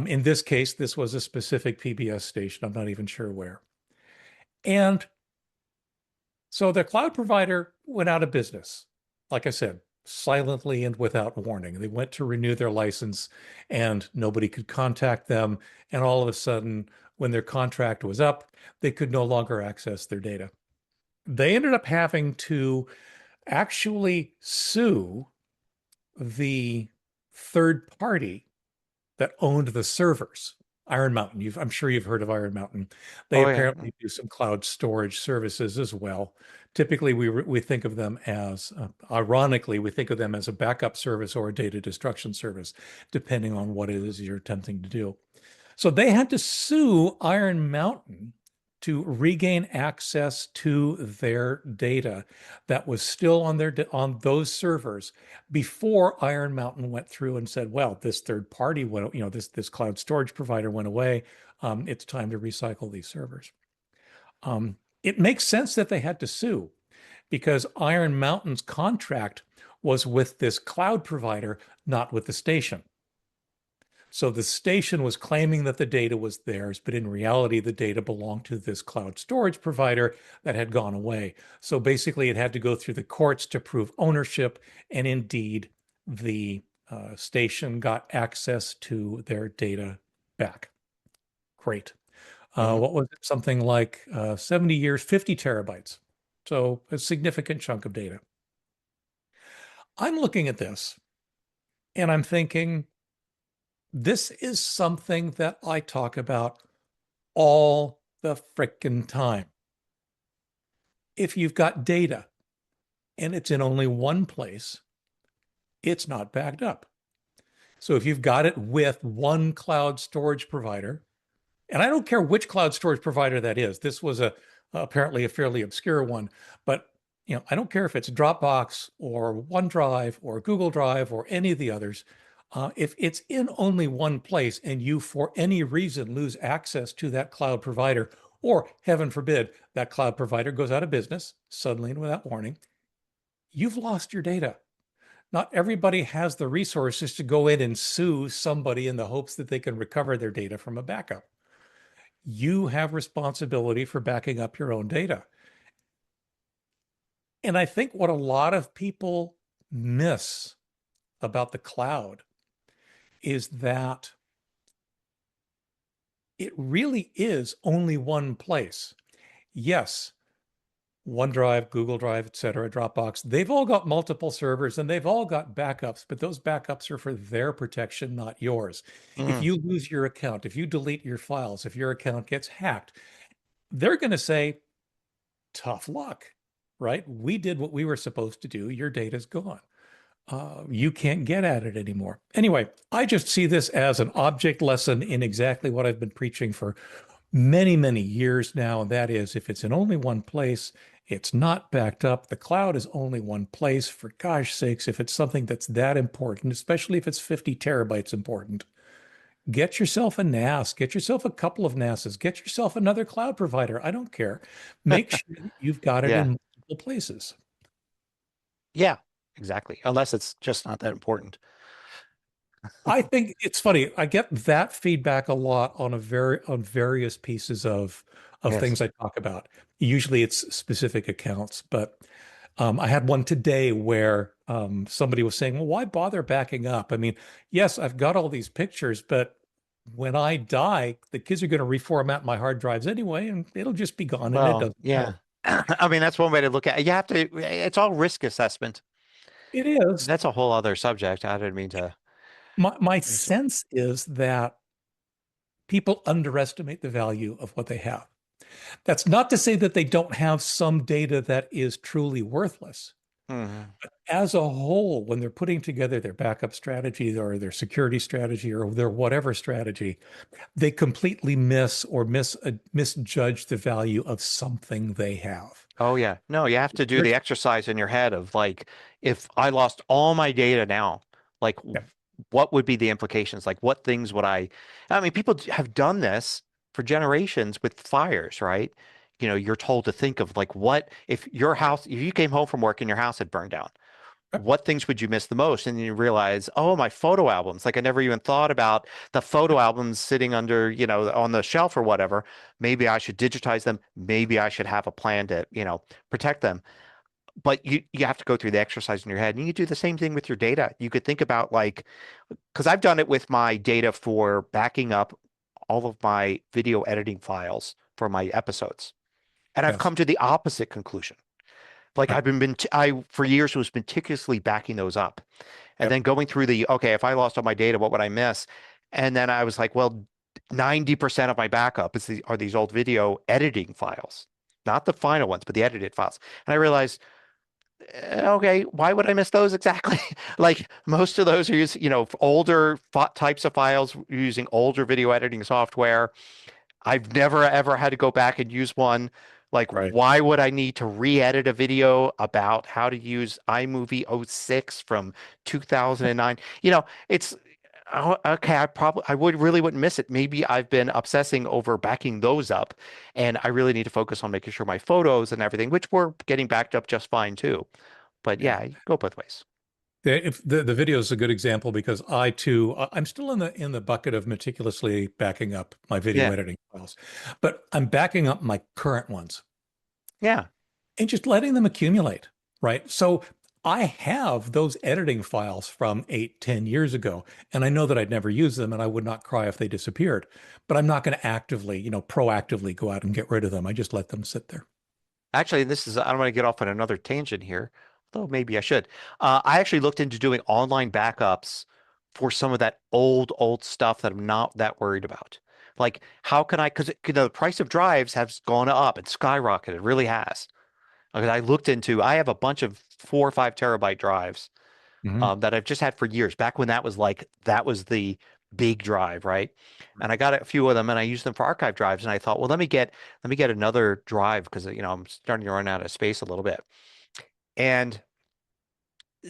in this case, this was a specific PBS station. I'm not even sure where. And so the cloud provider went out of business. Like I said, silently and without warning. They went to renew their license and nobody could contact them. And all of a sudden, when their contract was up, they could no longer access their data. They ended up having to actually sue the third party that owned the servers. Iron Mountain. I'm sure you've heard of Iron Mountain. They Oh yeah. apparently do some cloud storage services as well. Typically, we think of them as, ironically, we think of them as a backup service or a data destruction service, depending on what it is you're attempting to do. So they had to sue Iron Mountain to regain access to their data that was still on those servers before Iron Mountain went through and said, "Well, this third party went, this cloud storage provider went away. It's time to recycle these servers." It makes sense that they had to sue because Iron Mountain's contract was with this cloud provider, not with the station. So the station was claiming that the data was theirs, but in reality, the data belonged to this cloud storage provider that had gone away. So basically, it had to go through the courts to prove ownership. And indeed, the station got access to their data back. Great. Hmm. What was it? Something like 70 years, 50 terabytes. So a significant chunk of data. I'm looking at this and I'm thinking, this is something that I talk about all the frickin' time. If you've got data and it's in only one place, it's not backed up. So if you've got it with one cloud storage provider, and I don't care which cloud storage provider that is, this was apparently a fairly obscure one, but I don't care if it's Dropbox or OneDrive or Google Drive or any of the others. If it's in only one place and you, for any reason, lose access to that cloud provider, or heaven forbid, that cloud provider goes out of business suddenly and without warning, you've lost your data. Not everybody has the resources to go in and sue somebody in the hopes that they can recover their data from a backup. You have responsibility for backing up your own data. And I think what a lot of people miss about the cloud is that it really is only one place. Yes, OneDrive, Google Drive, etc., Dropbox, they've all got multiple servers and they've all got backups, but those backups are for their protection, not yours. If Mm. you lose your account, if you delete your files, if your account gets hacked, they're going to say, tough luck, right? We did what we were supposed to do. Your data's gone. You can't get at it anymore. Anyway, I just see this as an object lesson in exactly what I've been preaching for many, many years now. And that is, if it's in only one place, it's not backed up. The cloud is only one place. For gosh sakes, if it's something that's that important, especially if it's 50 terabytes important, get yourself a NAS, get yourself a couple of NASs, get yourself another cloud provider. I don't care. Make sure that you've got it Yeah. in multiple places. Yeah, exactly. Unless it's just not that important. I think it's funny. I get that feedback a lot on various pieces of Yes. things I talk about. Usually it's specific accounts, but I had one today where somebody was saying, "Well, why bother backing up? I mean, yes, I've got all these pictures, but when I die, the kids are going to reformat my hard drives anyway, and it'll just be gone, and it Well, doesn't yeah. matter." I mean, that's one way to look at it. You have to, it's all risk assessment. It is. That's a whole other subject. I didn't mean to. My sense is that people underestimate the value of what they have. That's not to say that they don't have some data that is truly worthless. Mhm. As a whole, when they're putting together their backup strategy or their security strategy or their whatever strategy, they completely misjudge the value of something they have. Oh yeah. No, you have to do the exercise in your head of like, if I lost all my data now, like Yeah. what would be the implications? Like what things would I mean, people have done this for generations with fires, right? You know, you're told to think of like what if your house, if you came home from work and your house had burned down, what things would you miss the most? And then you realize, oh, my photo albums. Like I never even thought about the photo albums sitting under, you know, on the shelf or whatever. Maybe I should digitize them. Maybe I should have a plan to, you know, protect them. But you have to go through the exercise in your head. And you do the same thing with your data. You could think about like, because I've done it with my data for backing up all of my video editing files for my episodes. And I've Yes. come to the opposite conclusion. Like Right. I for years was meticulously backing those up and Yep. then going through the, okay, if I lost all my data, what would I miss? And then I was like, well, 90% of my backup are these old video editing files, not the final ones, but the edited files. And I realized, okay, why would I miss those exactly? Like most of those are using, you know, older types of files using older video editing software. I've never ever had to go back and use one. Like, Right. why would I need to re-edit a video about how to use iMovie '06 from 2009? You know, it's oh, okay. I would really wouldn't miss it. Maybe I've been obsessing over backing those up, and I really need to focus on making sure my photos and everything, which were getting backed up just fine too. But Yeah. yeah, you go both ways. The video is a good example because I too I'm still in the bucket of meticulously backing up my video Yeah, editing files, but I'm backing up my current ones yeah. and just letting them accumulate, right? So I have those editing files from 8, 10 years ago, and I know that I'd never use them and I would not cry if they disappeared, but I'm not going to actively, proactively go out and get rid of them. I just let them sit there. Actually, I don't want to get off on another tangent here, though maybe I should. I actually looked into doing online backups for some of that old stuff that I'm not that worried about. Like, how can I, because the price of drives has gone up, it's skyrocketed, it really has. Okay, I have a bunch of 4 or 5 terabyte drives Hmm. that I've just had for years, back when that was the big drive, right? And I got a few of them and I used them for archive drives. And I thought, well, let me get another drive because you know I'm starting to run out of space a little bit. And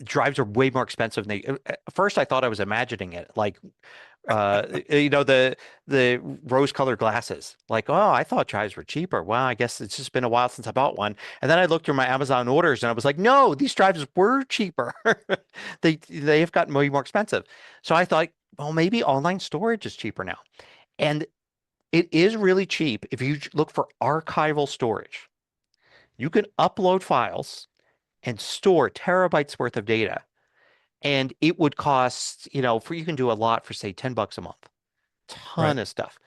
drives are way more expensive than they. At first, I thought I was imagining it, like you know, the rose-colored glasses. Like, oh, I thought drives were cheaper. Well, I guess it's just been a while since I bought one. And then I looked through my Amazon orders and I was like, no, these drives were cheaper. They have gotten way more expensive. So I thought, well, maybe online storage is cheaper now. And it is really cheap if you look for archival storage. You can upload files and store terabytes worth of data. And it would cost, you know, you can do a lot for say $10 a month. Right. Ton of stuff.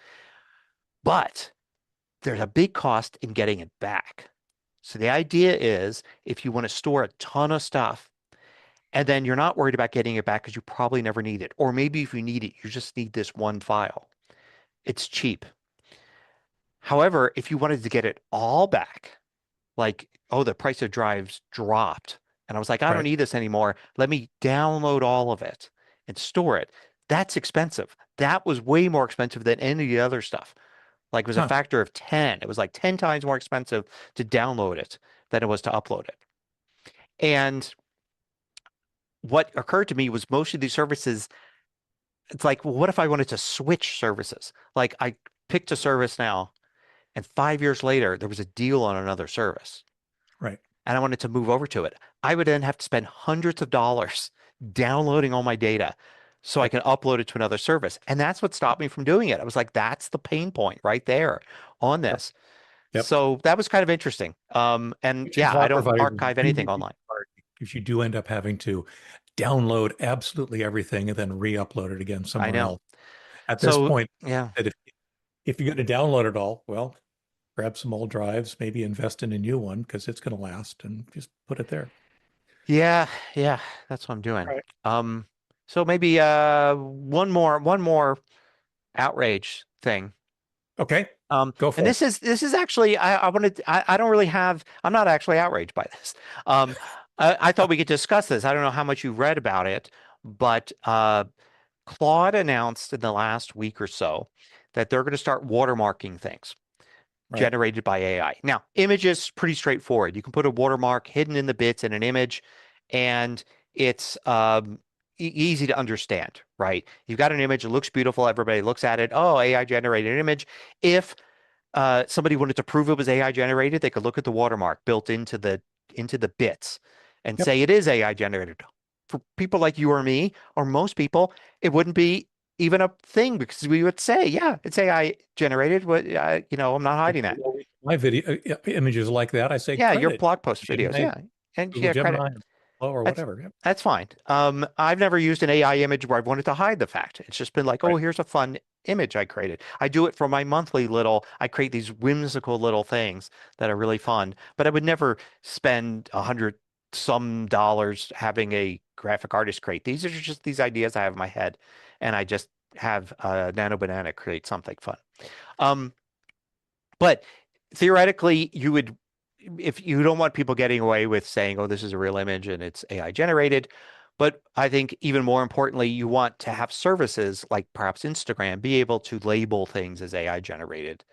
But there's a big cost in getting it back. So the idea is if you want to store a ton of stuff and then you're not worried about getting it back because you probably never need it, or maybe if you need it, you just need this one file. It's cheap. However, if you wanted to get it all back, like, oh, the price of drives dropped, and I was like, I don't Right. need this anymore. Let me download all of it and store it. That's expensive. That was way more expensive than any of the other stuff. Like it was a Huh. factor of 10. It was like 10 times more expensive to download it than it was to upload it. And what occurred to me was most of these services, it's like, well, what if I wanted to switch services? Like I picked a service now, and 5 years later, there was a deal on another service, Right. and I wanted to move over to it. I would then have to spend hundreds of dollars downloading all my data so I Yep. can upload it to another service. And that's what stopped me from doing it. I was like, that's the pain point right there on Yep. this. Yep. So that was kind of interesting. And Which yeah, I cloud don't providers archive do anything make it online. hard if you do end up having to download absolutely everything and then re-upload it again I somewhere know. else. At this So point, yeah. that if you're going to download it all, well, grab some old drives, maybe invest in a new one because it's going to last, and just put it there. Yeah, yeah, that's what I'm doing. Right. Um, so maybe one more outrage thing. Okay, go And for it. this is actually I wanted I don't really have I'm not actually outraged by this. Um, I thought we could discuss this. I don't know how much you read about it, but Claude announced in the last week or so that they're going to start watermarking things Right. generated by AI. Now, images pretty straightforward. You can put a watermark hidden in the bits in an image, and it's easy to understand, right? You've got an image, it looks beautiful, everybody looks at it. Oh, AI generated image. If somebody wanted to prove it was AI generated, they could look at the watermark built into the bits and Yep. say it is AI generated. For people like you or me, or most people, it wouldn't be even a thing because we would say, yeah, it's AI generated. What I'm not hiding that. My video images like that, I say Yeah, your credit blog post videos, Gemini, yeah, and Google yeah, credit. Gemini, or That's whatever. Yep. that's fine. I've never used an AI image where I've wanted to hide the fact. It's just been like, oh, Right. here's a fun image I created. I do it for my monthly little, I create these whimsical little things that are really fun, but I would never spend 100 some dollars having a graphic artist create. These are just these ideas I have in my head, and I just have Nano Banana create something fun. Um, but theoretically, you would, if you don't want people getting away with saying, oh, this is a real image and it's AI generated. But I think even more importantly, you want to have services like perhaps Instagram be able to label things as AI generated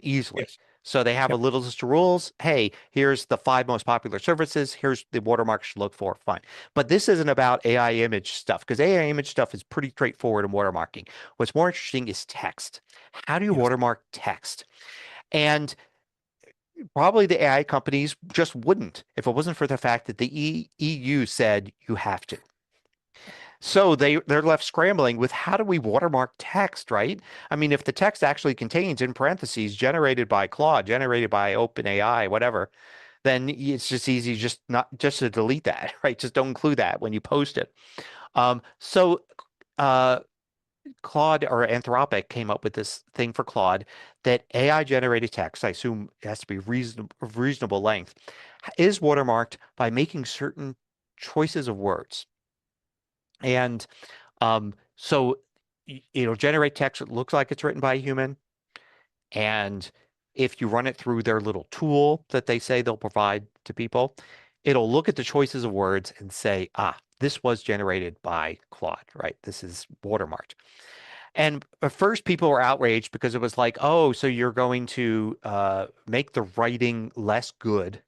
easily. Yes. So they have a Yep. little list of rules. Hey, here's the 5 most popular services. Here's the watermarks to look for. Fine. But this isn't about AI image stuff because AI image stuff is pretty straightforward in watermarking. What's more interesting is text. How do you Yes. watermark text? And probably the AI companies just wouldn't if it wasn't for the fact that the EU said you have to. So they're left scrambling with how do we watermark text, right? I mean, if the text actually contains in parentheses generated by Claude, generated by OpenAI, whatever, then it's just easy just to delete that, right? Just don't include that when you post it. So uh, Claude or Anthropic came up with this thing for Claude that AI generated text, I assume it has to be reasonable length, is watermarked by making certain choices of words. And so it'll generate text that looks like it's written by a human. And if you run it through their little tool that they say they'll provide to people, it'll look at the choices of words and say, this was generated by Claude, right? This is watermarked. And at first, people were outraged because it was like, oh, so you're going to make the writing less good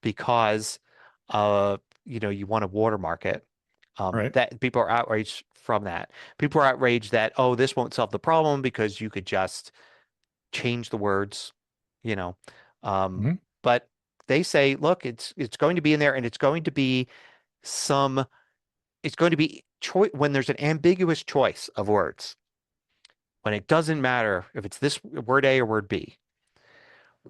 because you want to watermark it. Right. That people are outraged from that. People are outraged that, oh, this won't solve the problem because you could just change the words, you know. Um, Mhm. but they say, look, it's going to be in there, and it's going to be some. It's going to be when there's an ambiguous choice of words when it doesn't matter if it's this word A or word B,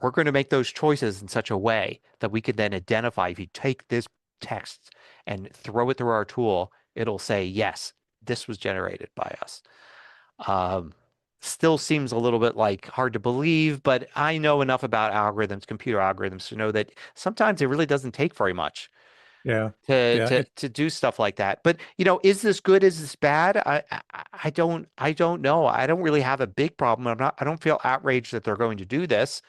we're going to make those choices in such a way that we can then identify if you take this text and throw it through our tool, it'll say, yes, this was generated by us. Um, still seems a little bit like hard to believe, but I know enough about algorithms, computer algorithms, to know that sometimes it really doesn't take very much Yeah. to Yeah. to do stuff like that. But is this good? Is this bad? I don't know. I don't really have a big problem. I don't feel outraged that they're going to do this.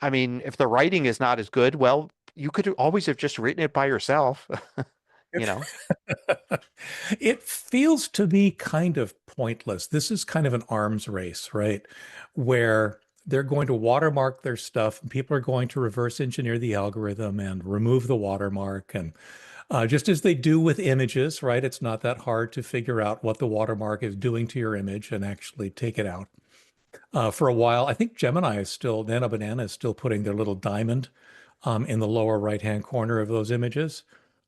I mean, if the writing is not as good, well, you could always have just written it by yourself, you know? It feels to me kind of pointless. This is kind of an arms race, right? Where they're going to watermark their stuff, and people are going to reverse engineer the algorithm and remove the watermark. And just as they do with images, right? It's not that hard to figure out what the watermark is doing to your image and actually take it out. For a while, I think Gemini is still, Nano Banana is still putting their little diamond in the lower right-hand corner of those images.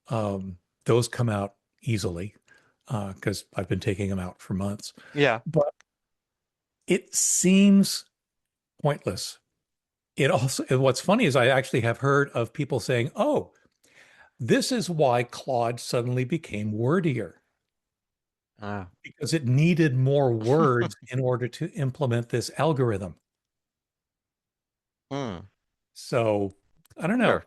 Those come out easily because I've been taking them out for months. Yeah. But it seems pointless. It also, what's funny is I actually have heard of people saying, oh, this is why Claude suddenly became wordier Ah. because it needed more words in order to implement this algorithm. Hmm. So I don't know. Sure.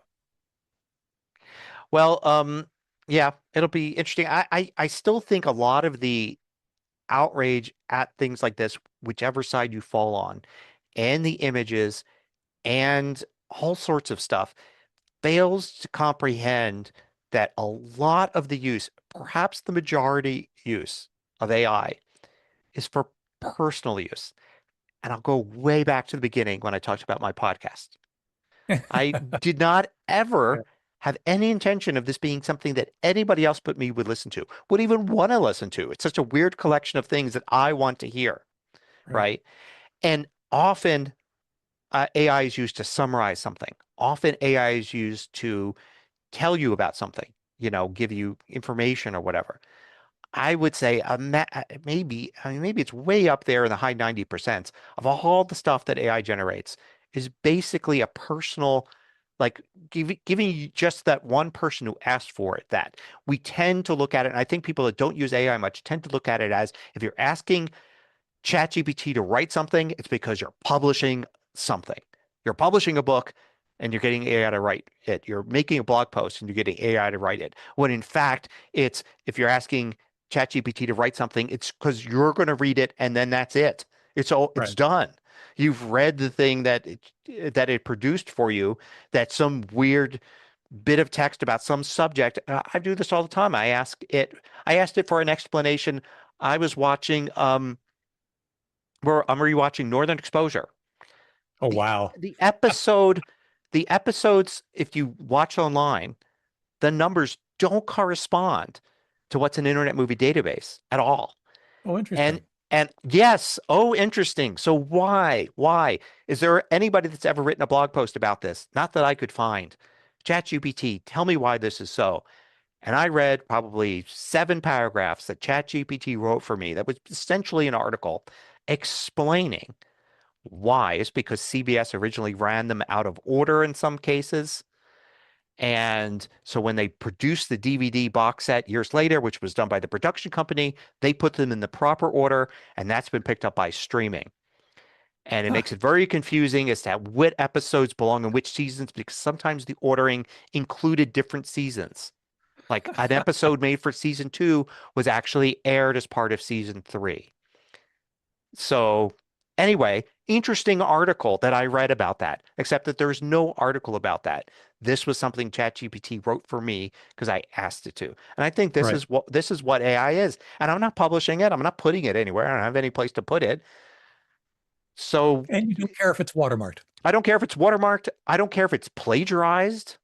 Well, yeah, it'll be interesting. I still think a lot of the outrage at things like this, whichever side you fall on, and the images and all sorts of stuff, fails to comprehend that a lot of the use, perhaps the majority use of AI, is for personal use. And I'll go way back to the beginning when I talked about my podcast. I did not ever have any intention of this being something that anybody else but me would listen to, would even want to listen to. It's such a weird collection of things that I want to hear, Right. right? And often AI is used to summarize something. Often AI is used to tell you about something, give you information or whatever. I would say maybe, I mean, maybe it's way up there in the high 90% of all the stuff that AI generates is basically a personal, like giving you just that one person who asked for it. That we tend to look at it, and I think people that don't use AI much tend to look at it as if you're asking ChatGPT to write something, it's because you're publishing something. You're publishing a book and you're getting AI to write it. You're making a blog post and you're getting AI to write it. When in fact, it's if you're asking ChatGPT to write something, it's because you're going to read it and then that's it. It's Right. done. You've read the thing that it produced for you, that some weird bit of text about some subject. I do this all the time. I asked it for an explanation. I was watching where I'm rewatching Northern Exposure. Oh, The wow. the episode, the episodes, if you watch online, the numbers don't correspond to what's an Internet Movie Database at all. Oh, And interesting. and yes, oh, interesting. So why? Why? Is there anybody that's ever written a blog post about this? Not that I could find. ChatGPT, tell me why this is so. And I read probably 7 paragraphs that ChatGPT wrote for me that was essentially an article explaining why. It's because CBS originally ran them out of order in some cases. And so when they produced the DVD box set years later, which was done by the production company, they put them in the proper order, and that's been picked up by streaming. And it Huh. makes it very confusing as to what episodes belong in which seasons, because sometimes the ordering included different seasons. Like an episode made for season 2 was actually aired as part of season 3. So anyway, interesting article that I read about that, except that there's no article about that. This was something ChatGPT wrote for me because I asked it to. And I think this Right. is what AI is. And I'm not publishing it. I'm not putting it anywhere. I don't have any place to put it. So And you don't care if it's watermarked. I don't care if it's watermarked. I don't care if it's plagiarized.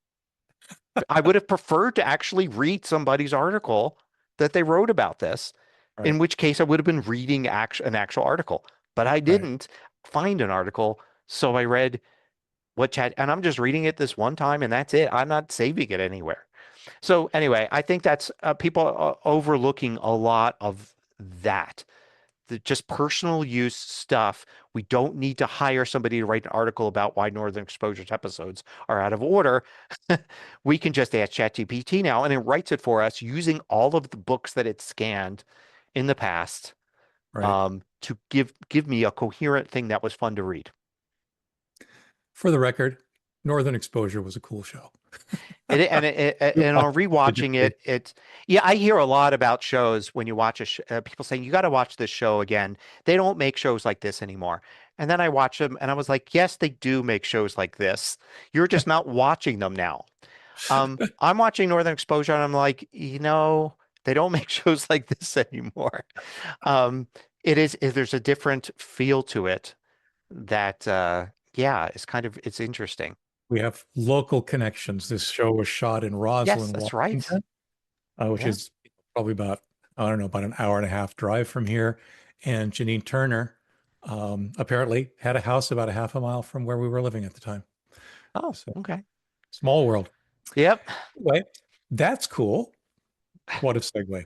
I would have preferred to actually read somebody's article that they wrote about this, Right. in which case I would have been reading an actual article. But I Right. didn't find an article, so I read what chat, and I'm just reading it this one time, and that's it. I'm not saving it anywhere. So anyway, I think that's people are overlooking a lot of that. Just personal use stuff. We don't need to hire somebody to write an article about why Northern Exposure's episodes are out of order. We can just ask ChatGPT now, and it writes it for us using all of the books that it scanned in the past, Right. to give me a coherent thing that was fun to read. For the record, Northern Exposure was a cool show. And on rewatching it, yeah, I hear a lot about shows when you watch people saying you got to watch this show again. They don't make shows like this anymore. And then I watch them and I was like, yes, they do make shows like this. You're just not watching them now. I'm watching Northern Exposure and I'm like, they don't make shows like this anymore. Um, there's a different feel to it that, yeah, it's interesting. We have local connections. This show was shot in Yes, Roslyn, that's right. Washington, which Yeah. is probably about, I don't know, about an hour and a half drive from here. And Janine Turner apparently had a house about a half a mile from where we were living at the time. Oh, So, okay. small world. Yep. Anyway, that's cool. What a segue.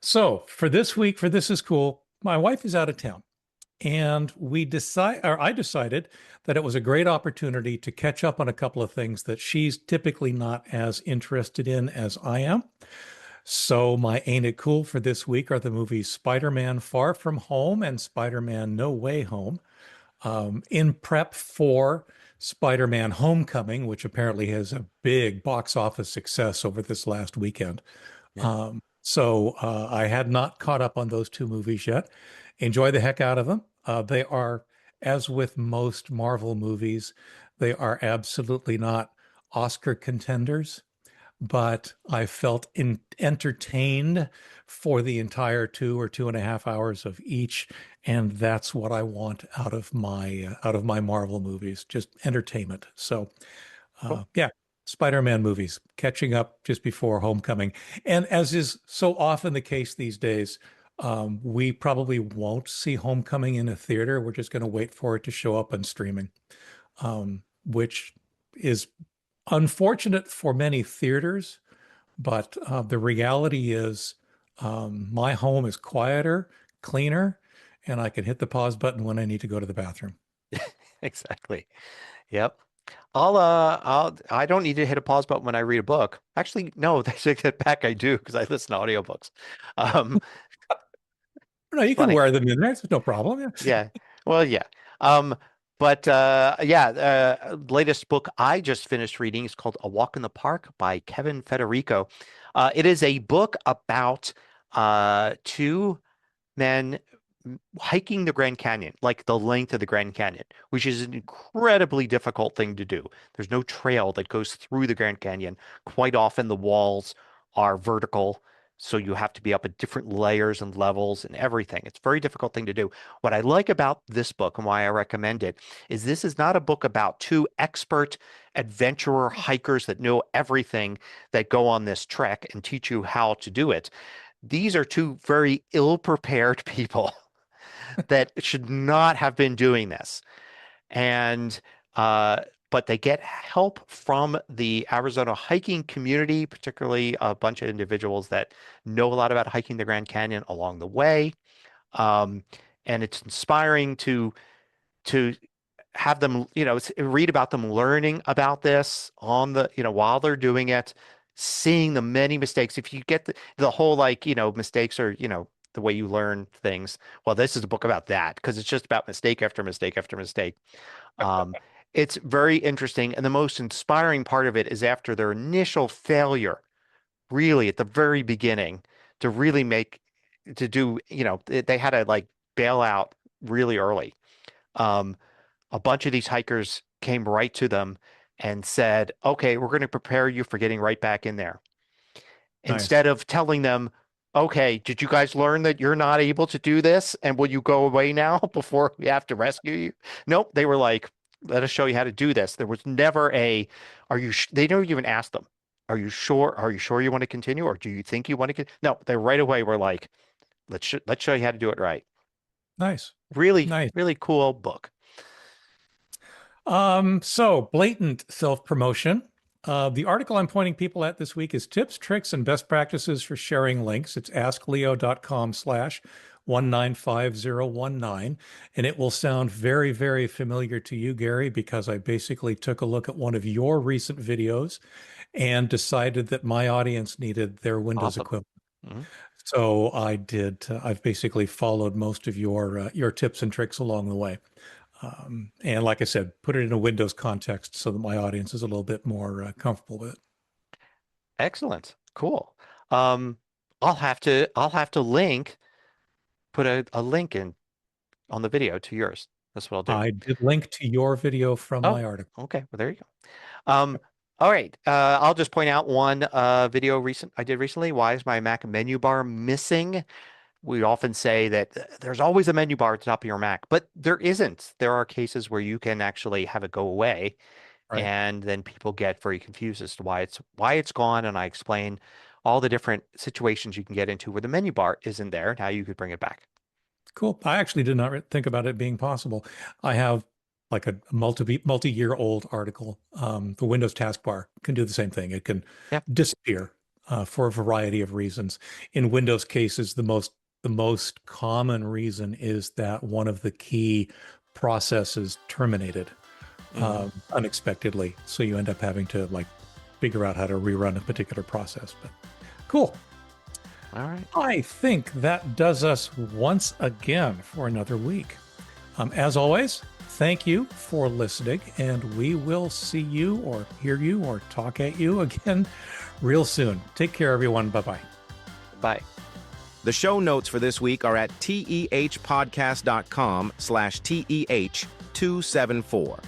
So for this week, for This Is Cool, my wife is out of town. And I decided that it was a great opportunity to catch up on a couple of things that she's typically not as interested in as I am. So my Ain't It Cool for this week are the movies Spider-Man Far From Home and Spider-Man No Way Home. In prep for Spider-Man Homecoming, which apparently has a big box office success over this last weekend. Yeah. So I had not caught up on those two movies yet. Enjoy the heck out of them. They are, as with most Marvel movies, they are absolutely not Oscar contenders, but I felt entertained for the entire 2 or 2.5 hours of each, and that's what I want out of my Marvel movies, just entertainment. So, Cool. yeah, Spider-Man movies, catching up just before Homecoming, and as is so often the case these days, we probably won't see Homecoming in a theater. We're just going to wait for it to show up on streaming, which is unfortunate for many theaters, but the reality is my home is quieter, cleaner, and I can hit the pause button when I need to go to the bathroom. Exactly. Yep. I don't need to hit a pause button when I read a book. Actually, no, I take that back. I do because I listen to audiobooks. Um, No, you can funny. wear them in there. It's no problem. Yeah. Yeah. Well, yeah. Um, but yeah, latest book I just finished reading is called A Walk in the Park by Kevin Federico. It is a book about two men hiking the Grand Canyon, like the length of the Grand Canyon, which is an incredibly difficult thing to do. There's no trail that goes through the Grand Canyon. Quite often the walls are vertical, so you have to be up at different layers and levels and everything. It's a very difficult thing to do. What I like about this book and why I recommend it is this is not a book about two expert adventurer hikers that know everything that go on this trek and teach you how to do it. These are two very ill-prepared people that should not have been doing this. And but they get help from the Arizona hiking community, particularly a bunch of individuals that know a lot about hiking the Grand Canyon along the way. Um, and it's inspiring to have them, read about them learning about this on the, while they're doing it, seeing the many mistakes. If you get the whole mistakes are, the way you learn things. Well, this is a book about that because it's just about mistake after mistake after mistake. Um, it's very interesting. And the most inspiring part of it is after their initial failure, really at the very beginning, to really to do, they had to like bail out really early. Um, a bunch of these hikers came right to them and said, okay, we're going to prepare you for getting right back in there. Nice. Instead of telling them, okay, did you guys learn that you're not able to do this? And will you go away now before we have to rescue you? Nope. They were like, let us show you how to do this. There was never they never even asked them, are you sure? Are you sure you want to continue? Or do you think you want to No, they right away were like, let's show you how to do it right. Nice. Really, Nice. really cool book. So blatant self-promotion. The article I'm pointing people at this week is tips, tricks, and best practices for sharing links. It's askleo.com/195019. And it will sound very, very familiar to you, Gary, because I basically took a look at one of your recent videos and decided that my audience needed their Windows Awesome. equivalent. Mhm. So I've basically followed most of your tips and tricks along the way. And like I said, put it in a Windows context so that my audience is a little bit more comfortable with it. Excellent. Cool. I'll have to put a link in on the video to yours. That's what I'll do. I did link to your video from my article. Okay. Well, there you go. All right. I'll just point out one video I did recently. Why is my Mac menu bar missing? We often say that there's always a menu bar at the top of your Mac, but there isn't. There are cases where you can actually have it go away, and then people get very confused as to why it's gone. And I explain all the different situations you can get into where the menu bar isn't there and how you could bring it back. Cool. I actually did not think about it being possible. I have like a multi-year old article. The Windows taskbar can do the same thing. It can disappear for a variety of reasons. In Windows cases, the most common reason is that one of the key processes terminated unexpectedly. So you end up having to like figure out how to rerun a particular process. But cool. All right. I think that does us once again for another week. As always, thank you for listening, and we will see you or hear you or talk at you again real soon. Take care, everyone. Bye-bye. Bye. The show notes for this week are at tehpodcast.com/TEH274.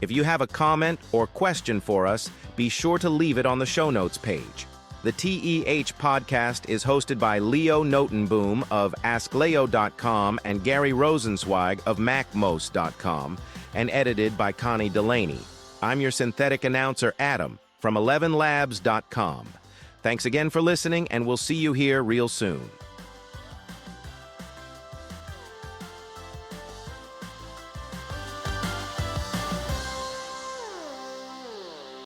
If you have a comment or question for us, be sure to leave it on the show notes page. The TEH podcast is hosted by Leo Notenboom of AskLeo.com and Gary Rosenzweig of MacMost.com, and edited by Connie Delaney. I'm your synthetic announcer, Adam, from 11labs.com. Thanks again for listening, and we'll see you here real soon.